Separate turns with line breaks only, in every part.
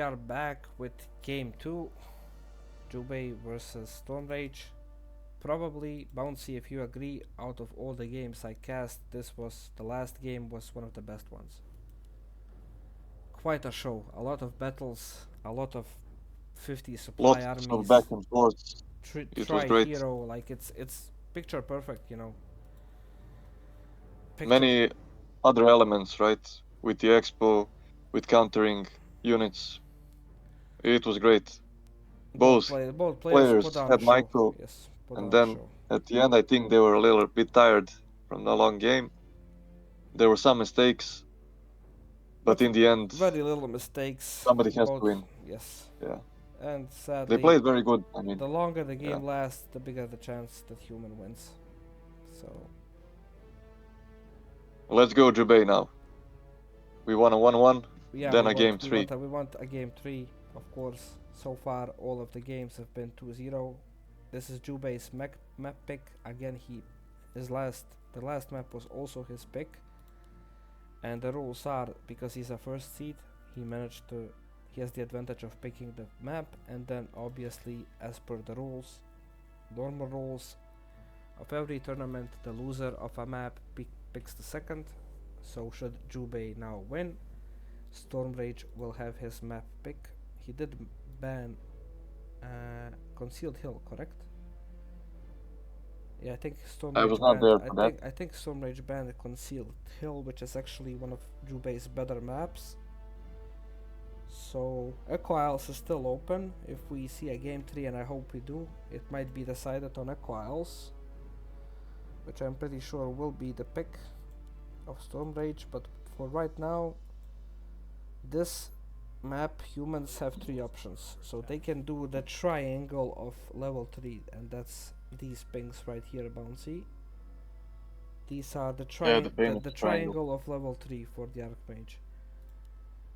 We are back with game 2, Jubei versus Stormrage. Probably, Bouncy, if you agree, out of all the games I cast, the last game was one of the best ones. Quite a show, a lot of battles, a lot of 50 supply
Lots of back
armies,
and forth. It was great.
hero, like it's picture perfect, Picture
Many other elements, right? With the expo, with countering units. It was great. Both
both players put
players
on a
had
show.
micro,
Yes, put
and
on a
then
show.
at the end, I think they were a little bit tired from the long game. There were some mistakes, but
But
in the end,
very little mistakes.
somebody has to
Both,
win.
yes.
Yeah,
And
they
sadly,
played very good. I mean,
the longer the
yeah.
game lasts, the bigger the chance that human wins. So
Let's go, Jubei now. We won a 1-1,
yeah,
then a game
we
3.
want a game 3, of course. So far, all of the games have been 2-0. This is Jubei's map pick. Again, the last map was also his pick. And the rules are, because he's a first seed, he has the advantage of picking the map, and then obviously, as per the rules, normal rules of every tournament, the loser of a map picks the second. So should Jubei now win, Stormrage will have his map pick. He did ban Concealed Hill, correct? Yeah, I think
I was
Stormrage
not
banned.
there for that.
I think Stormrage banned Concealed Hill, which is actually one of Jubei's better maps. So Echo Isles is still open. If we see a game 3, and I hope we do, it might be decided on Echo Isles, which I'm pretty sure will be the pick of Stormrage. But for right now, this map, humans have 3 options. So they can do the triangle of level 3, and that's these pings right here, Bouncy. These are
Yeah, the famous
the
triangle.
triangle of level 3 for the Archmage.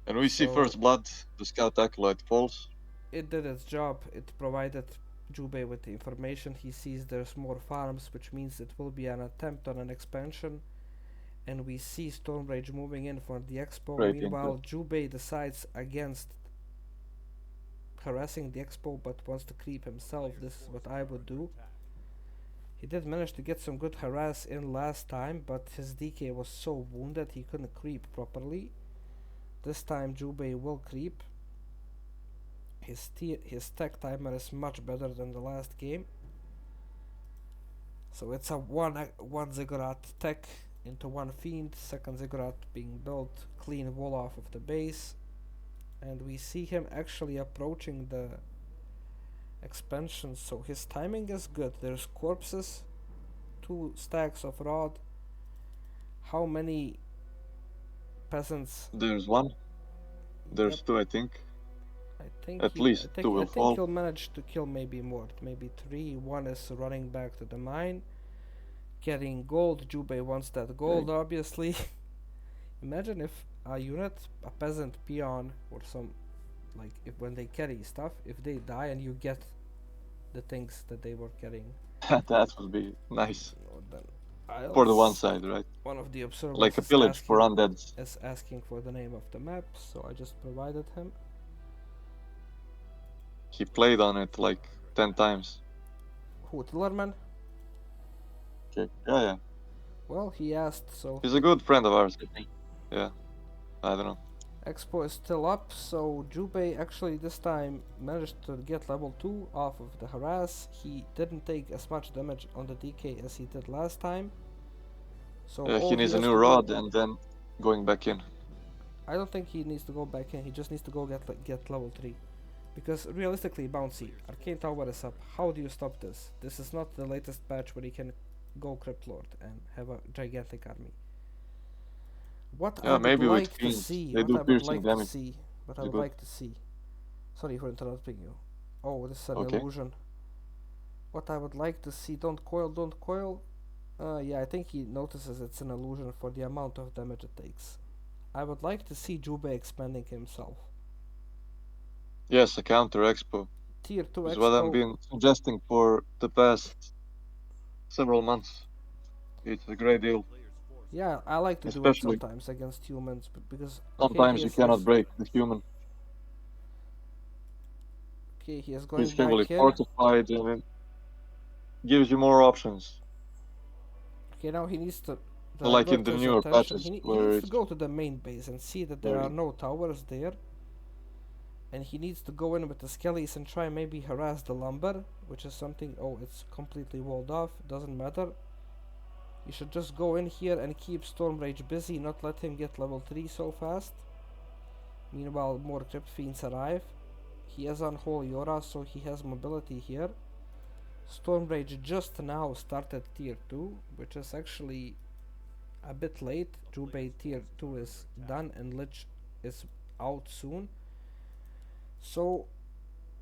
And we see
So
first blood, the scout acolyte falls.
it did its job. It provided Jubei with the information. He sees there's more farms, which means it will be an attempt on an expansion. And we see Stormrage moving in for the expo.
Great input.
Meanwhile, Jubei decides against harassing the expo but wants to creep himself. This is what I would do. He did manage to get some good harass in last time, but his DK was so wounded he couldn't creep properly. This time Jubei will creep. His tech timer is much better than the last game. So it's a one ziggurat tech into one fiend, second ziggurat being built, clean wall off of the base, and we see him actually approaching the expansion, so his timing is good. There's corpses, 2 stacks of rod. How many peasants?
There's one. There's
Yep,
2, I think.
I think
At least 2
I
will
think
fall.
he'll manage to kill maybe more, maybe 3. One is running back to the mine, getting gold. Jubei wants that gold,
Okay.
obviously. Imagine if a unit, a peasant peon, or some, like if when they carry stuff, if they die and you get the things that they were carrying.
That would be nice.
Then
For the one
Isles,
side, right?
one of the
Like
observers
a pillage for undeads.
is asking for the name of the map, so I just provided him.
He played on it like 10 times.
Who, Tillerman?
Okay. Yeah.
Well, he asked, so
He's a good friend of ours, I think. Yeah. I don't know.
Expo is still up, so Jubei actually this time managed to get level 2 off of the harass. He didn't take as much damage on the DK as he did last time. So all
He needs a
has
new
to
rod
do,
and then going back in.
I don't think he needs to go back in, he just needs to go get level 3. Because realistically, Bouncy, Arcane Tower is up. How do you stop this? This is not the latest patch where you can go Crypt Lord and have a gigantic army. What I
Yeah,
would
maybe with
like to
fiends.
see,
They do piercing damage.
what I
It's
would
good.
like to see. Sorry for interrupting you. Oh, this is an
Okay.
illusion. What I would like to see, don't coil, don't coil. Yeah, I think he notices it's an illusion for the amount of damage it takes. I would like to see Jubei expanding himself.
Yes, a counter expo.
Tier 2
Is what I've
Expo.
been suggesting for the past several months. It's a great deal.
Yeah, I like to do it
Especially
sometimes against humans, but because okay,
sometimes you cannot break the human.
Okay, he is
He's
going
heavily
back in.
fortified and it gives you more options.
Okay, now he needs to
Like in
divert
the
his
newer
attention.
patches
He
where
needs to
it's
go to the main base and see that there are no towers there. And he needs to go in with the skellies and try maybe harass the lumber, which is something. Oh, it's completely walled off. Doesn't matter. You should just go in here and keep Stormrage busy, not let him get level 3 so fast. Meanwhile, more Crypt Fiends arrive. He is on Holy Aura, so he has mobility here. Stormrage just now started tier 2, which is actually a bit late. Jubei tier 2 is done and Lich is out soon. So,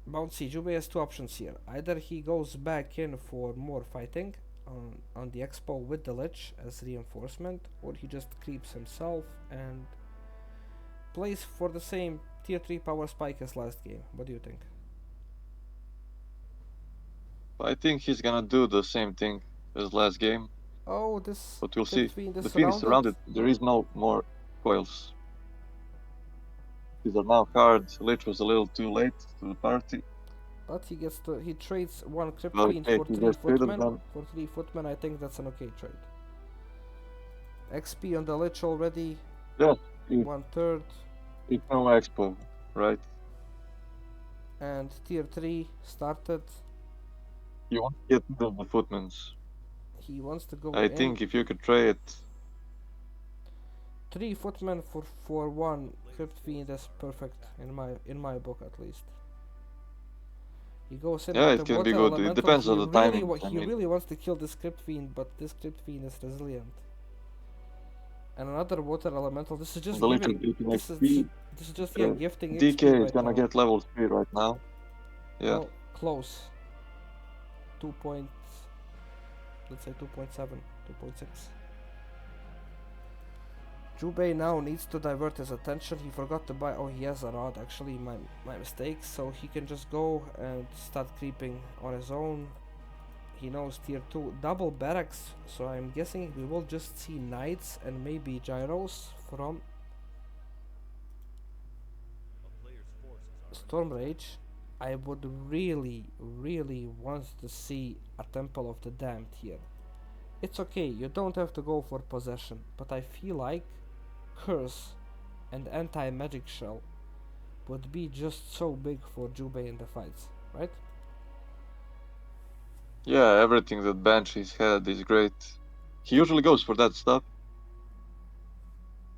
Bouncy, Jubei has two options here. Either he goes back in for more fighting on the expo with the Lich as reinforcement, or he just creeps himself and plays for the same tier 3 power spike as last game. What do you think?
I think he's gonna do the same thing as last game,
Oh, this
but we'll
Crypt
see.
Fiend is
The field is
surrounded.
surrounded. There is no more coils. These are now hard. Lich was a little too late to the party.
But he trades one Crypt
Well,
Fiend
okay,
for
he
3
just traded
footmen.
them.
For 3 footmen, I think that's an okay trade. XP on the Lich already,
Yeah,
1/3.
it's no expo, right?
And tier 3 started.
You want to get rid of the footmans.
He wants to go
I
in.
think if you could trade
3 footmen for 1 Crypt Fiend is perfect in my book at least. He goes in
yeah,
with
it
the
can be
water
good. It
elemental.
depends on the timing.
He really wants to kill this Crypt Fiend, but this Crypt Fiend is resilient. And another water elemental. This is just
the Lich
giving.
is eating
This is
XP.
this is just gifting
DK
XP
is
right
gonna
now.
get level 3 right now. Yeah.
Well, close. 2 point. Let's say 2.7, 2.6. Jubei now needs to divert his attention. He forgot to buy. Oh, he has a rod. Actually, my mistake. So he can just go and start creeping on his own. He knows tier 2 double barracks, so I'm guessing we will just see knights and maybe gyros from Stormrage. I would really want to see a Temple of the Damned here. It's okay, you don't have to go for possession, but I feel like Curse and Anti-Magic Shell would be just so big for Jubei in the fights, right?
Yeah, everything that Banshee's had is great. He usually goes for that stuff.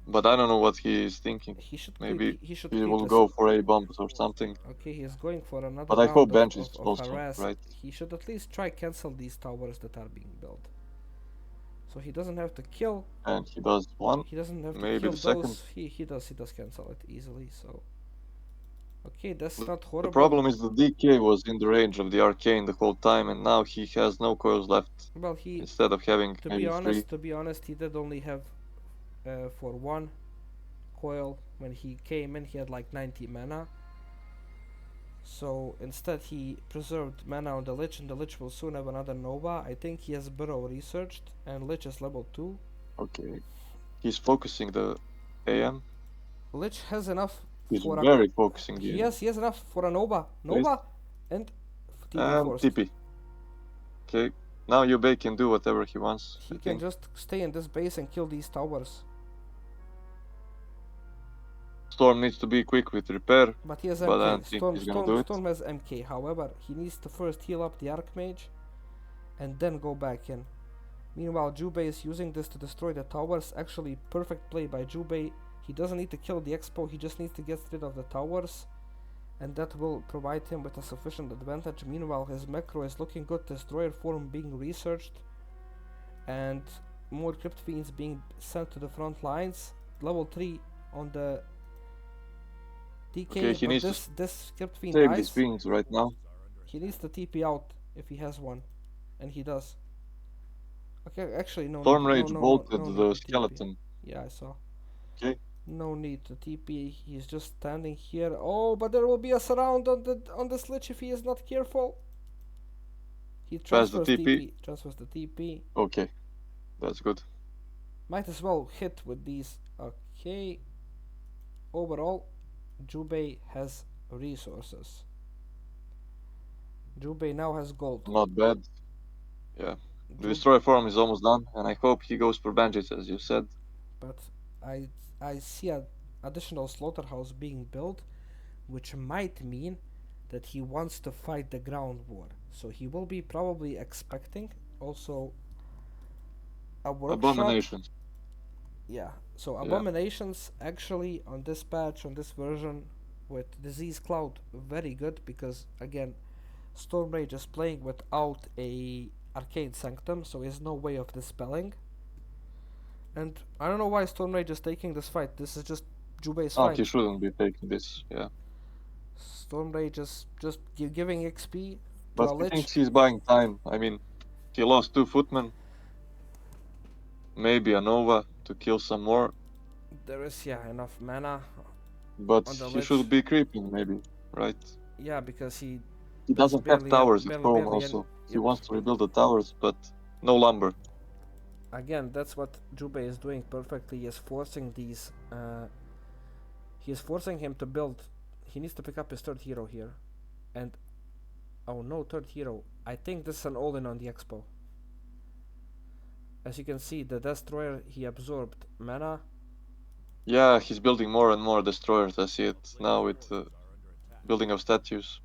But I don't know what he is thinking. Maybe
he should
he
creep
will
his.
go for A-bombs or something.
Okay, he is going for another
But I
round
hope Banshee's
of
also,
harass.
right?
He should at least try cancel these towers that are being built. So he doesn't have to kill.
And he does one,
He doesn't have to
maybe
kill
the second.
those. He does cancel it easily. So okay, that's
The-
not
The
horrible.
problem is the DK was in the range of the arcane the whole time, and now he has no coils left.
Well, he
Instead of having maybe 3.
to be honest, he did only have for 1 coil when he came in. He had like 90 mana. So instead he preserved mana on the Lich, and the Lich will soon have another Nova. I think he has Burrow researched, and Lich is level 2.
Okay. He's focusing the AM.
Lich has enough
He's
for
very focusing the AM.
he has enough for a Nova. Nova and TP forced.
TP. Okay. Now Jubei can do whatever he wants.
He
I
can
think.
just stay in this base and kill these towers.
Storm needs to be quick with repair,
But he has
but I
MK.
don't think he's gonna do it.
Storm has MK. However, he needs to first heal up the Archmage and then go back in. Meanwhile, Jubei is using this to destroy the towers. Actually, perfect play by Jubei. He doesn't need to kill the Expo, he just needs to get rid of the towers. And that will provide him with a sufficient advantage. Meanwhile, his macro is looking good. Destroyer form being researched. And more Crypt Fiends being sent to the front lines. Level 3 on the DK.
Okay, he needs
this Crypt Fiend
save
dies.
these fiends right now.
He needs to TP out if he has one. And he does. Okay, actually no.
Stormrage bolted
no
the
need to TP.
skeleton.
Yeah, I saw.
Okay.
No need to TP. He's just standing here. Oh, but there will be a surround on the Lich if he is not careful. He transfers
the TP.
Transfers the TP.
Okay, that's good.
Might as well hit with these. Okay. Overall, Jubei has resources. Jubei now has gold.
Not bad. Yeah. The
Jub
destroyer form is almost done, and I hope he goes for bandits, as you said.
but I I see a additional slaughterhouse being built, which might mean that he wants to fight the ground war. So he will be probably expecting also a workshop.
Abominations.
Yeah. So
Yeah.
abominations actually on this patch, on this version with disease cloud, very good because again, Stormrage is playing without a arcane sanctum, so there's no way of dispelling. And I don't know why Stormrage is taking this fight. This is just Jubei's
Oh,
fight.
he shouldn't be taking this. Yeah.
Stormrage is just giving XP to
But
a
he
lich.
thinks he's buying time. I mean, he lost 2 footmen, maybe a Nova to kill some more,
There is enough mana
but
on the
he
lich.
should be creeping, maybe, right?
Yeah, because he
He
has
doesn't have towers at home
barely any.
also. He
Yep.
wants to rebuild the towers, but no lumber.
Again, that's what Jubei is doing perfectly. He is forcing these. He is forcing him to build. He needs to pick up his third hero here, and oh no, third hero. I think this is an all-in on the expo. As you can see, the destroyer he absorbed mana.
Yeah, he's building more and more destroyers. I see it now with the building of statues.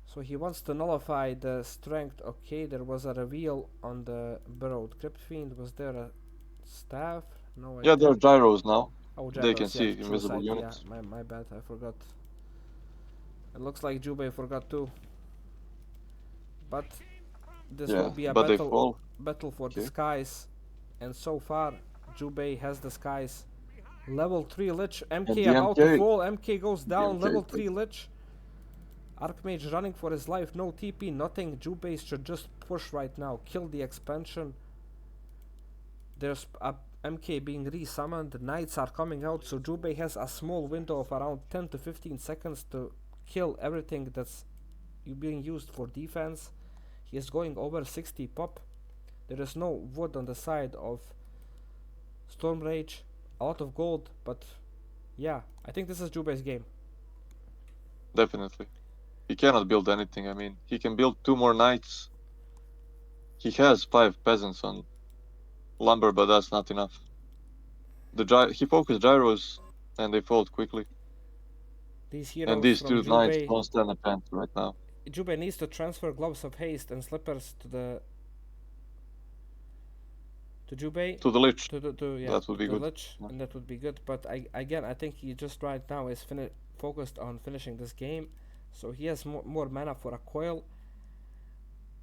So he wants to nullify the strength. Okay, there was a reveal on the burrowed crypt fiend. Was there a staff? No, I
Yeah, there are
think.
gyros now.
Oh,
They can
gyros. Yeah,
see
true
invisible
sight. Yeah,
units.
my bad. I forgot. It looks like Jubei forgot too. But this will
Yeah,
be a
but they fall.
battle for the
Okay.
skies, and so far Jubei has the skies. Level 3 Lich,
And
MK
the
about to
MK,
fall, MK goes
the
down,
MK,
level 3 Lich. Archmage running for his life, no TP, nothing. Jubei should just push right now, kill the expansion. There's a MK being resummoned, knights are coming out, so Jubei has a small window of around 10 to 15 seconds to kill everything that's being used for defense. He is going over 60 pop. There is no wood on the side of Stormrage. A lot of gold, but yeah, I think this is Jubei's game.
definitely. He cannot build anything. I mean, he can build 2 more knights. He has 5 peasants on lumber, but that's not enough. He focused gyros, and they fold quickly.
These
And
heroes
these
from
2 knights
Jubei.
don't stand a chance right now.
Jubei needs to transfer gloves of haste and slippers to Jubei.
To the lich, that would
To
be
the
good.
Lich,
Yeah.
and that would be good. But I think he just right now is focused on finishing this game, so he has more mana for a coil.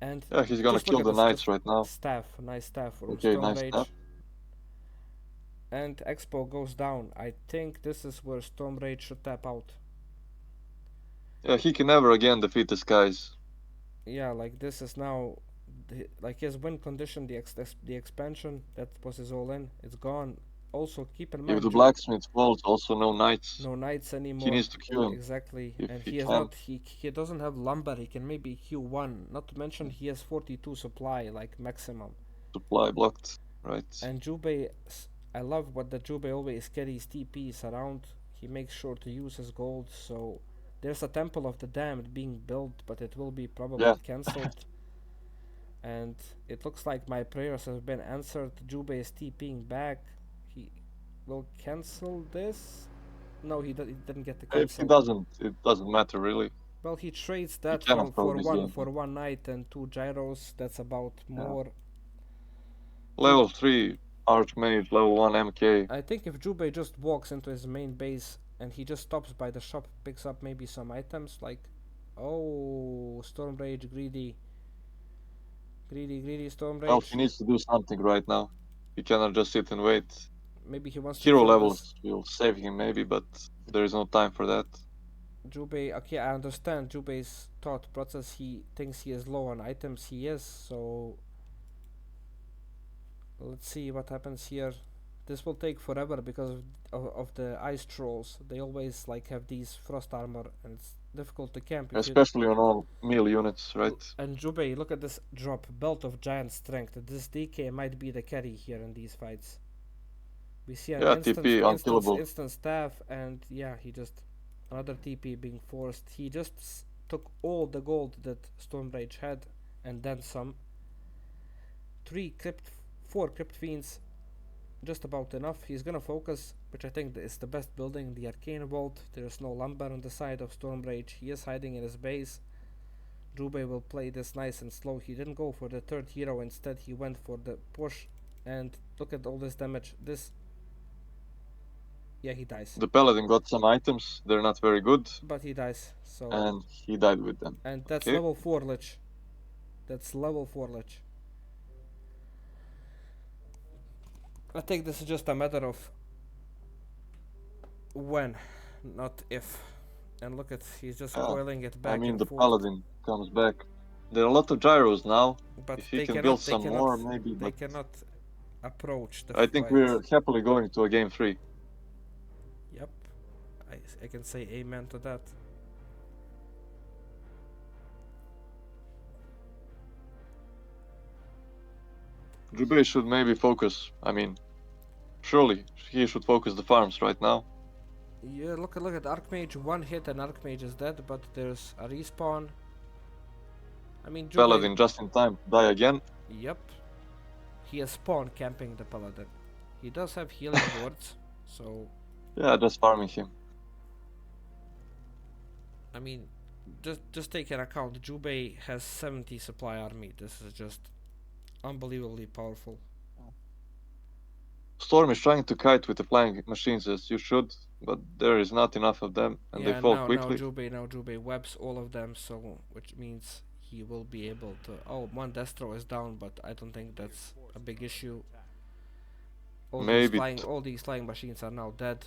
And
Yeah, he's gonna
just look
kill
at
the
this,
knights
just
right now.
staff, nice staff from
Okay, nice stuff.
Stormrage. And Expo goes down. I think this is where Stormrage should tap out.
Yeah, he can never again defeat the skies.
Yeah, like this is now, like his win condition, the expansion that was his all in. It's gone. Also keep in
If
mind,
the blacksmith falls, also no knights.
no knights
He
anymore.
needs to kill him
Exactly,
if
and
he
he is
can.
not. He doesn't have lumber. He can maybe Q1. Not to mention he has 42 supply, like maximum.
Supply blocked, right?
And Jubei, I love what the Jubei always carries TPs around. He makes sure to use his gold. So there's a Temple of the Damned being built, but it will be probably
Yeah,
cancelled. And it looks like my prayers have been answered. Jubei is TPing back. He will cancel this. No, he didn't get the
if he
cancel.
doesn't, it doesn't matter really.
Well, he trades
He
that
cannot throw this in.
for one night and 2 gyros. That's about
Yeah.
more.
Level 3 Archmage, level 1 MK.
I think if Jubei just walks into his main base and he just stops by the shop, picks up maybe some items like, oh, Stormrage, greedy
Well,
Stormrage.
he needs to do something right now. He cannot just sit and wait.
Maybe he wants to
Hero
kill this
levels will save him maybe, but there is no time for that.
Jubei. Okay, I understand Jubei's thought process. He thinks he is low on items. He is, so let's see what happens here. This will take forever because of the ice trolls. They always like have these frost armor and it's difficult to camp if you.
Especially on all melee units, right?
And Jubei, look at this drop. Belt of Giant Strength. This DK might be the carry here in these fights. We see an
Yeah, TP, unkillable.
instant staff, and yeah, he just another TP being forced. He just took all the gold that Stormrage had, and then some. 4 Crypt Fiends, just about enough. He's gonna focus, which I think is the best building, the Arcane Vault. There's no lumber on the side of Stormrage. He is hiding in his base. Jubei will play this nice and slow. He didn't go for the third hero, instead he went for the push. And look at all this damage. Yeah, he dies.
The Paladin got some items. They're not very good.
But he dies, so...
And he died with them.
And that's
okay.
level 4 Lich. That's level 4 Lich. I think this is just a matter of when, not if. And look at, he's just coiling it back and forth.
I mean, the Paladin comes back. There are a lot of gyros now.
But
if he can build some more, maybe.
They cannot approach the
I think we're happily going to a game 3.
Yep. I can say amen to that.
Jubei should maybe focus. I mean, surely he should focus the farms right now.
Yeah, look at Archmage. 1 hit and Archmage is dead, but there's a respawn. I mean, Jubei...
Paladin just in time, die again.
Yep. He has spawn camping the Paladin. He does have healing wards, so...
Yeah, just farming him.
I mean, just take an account. Jubei has 70 supply army. This is just unbelievably powerful.
Storm is trying to kite with the flying machines as you should, but there is not enough of them, and they fall quickly.
Now Jubei webs all of them, so which means he will be able to... Oh, 1 Destro is down, but I don't think that's a big issue. All these flying machines are now dead.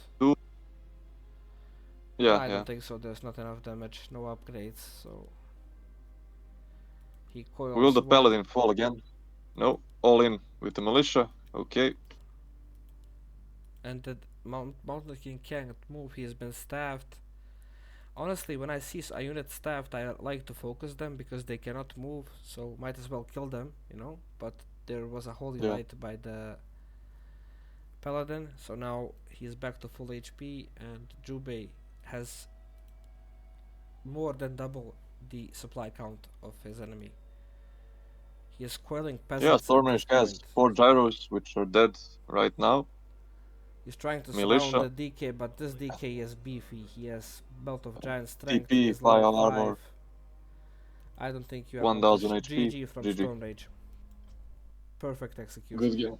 Yeah,
I don't think so. There's not enough damage, no upgrades, so... He coils...
Will the Paladin fall again? No, all in with the militia. Okay.
And the Mountain King can't move. He has been staffed. Honestly, when I see a unit staffed, I like to focus them because they cannot move, so might as well kill them, you know. But there was a holy light by the Paladin, so now he's back to full HP, and Jubei has more than double the supply count of his enemy. He is quelling peasants.
Yeah, Stormrage has 4 gyros, which are dead right now.
He's trying to surround the DK, but this DK is beefy. He has Belt of Giant Strength.
TP, Fire Armor.
I don't think you have
1000 HP.
GG from Stormrage. Perfect execution.
Good game.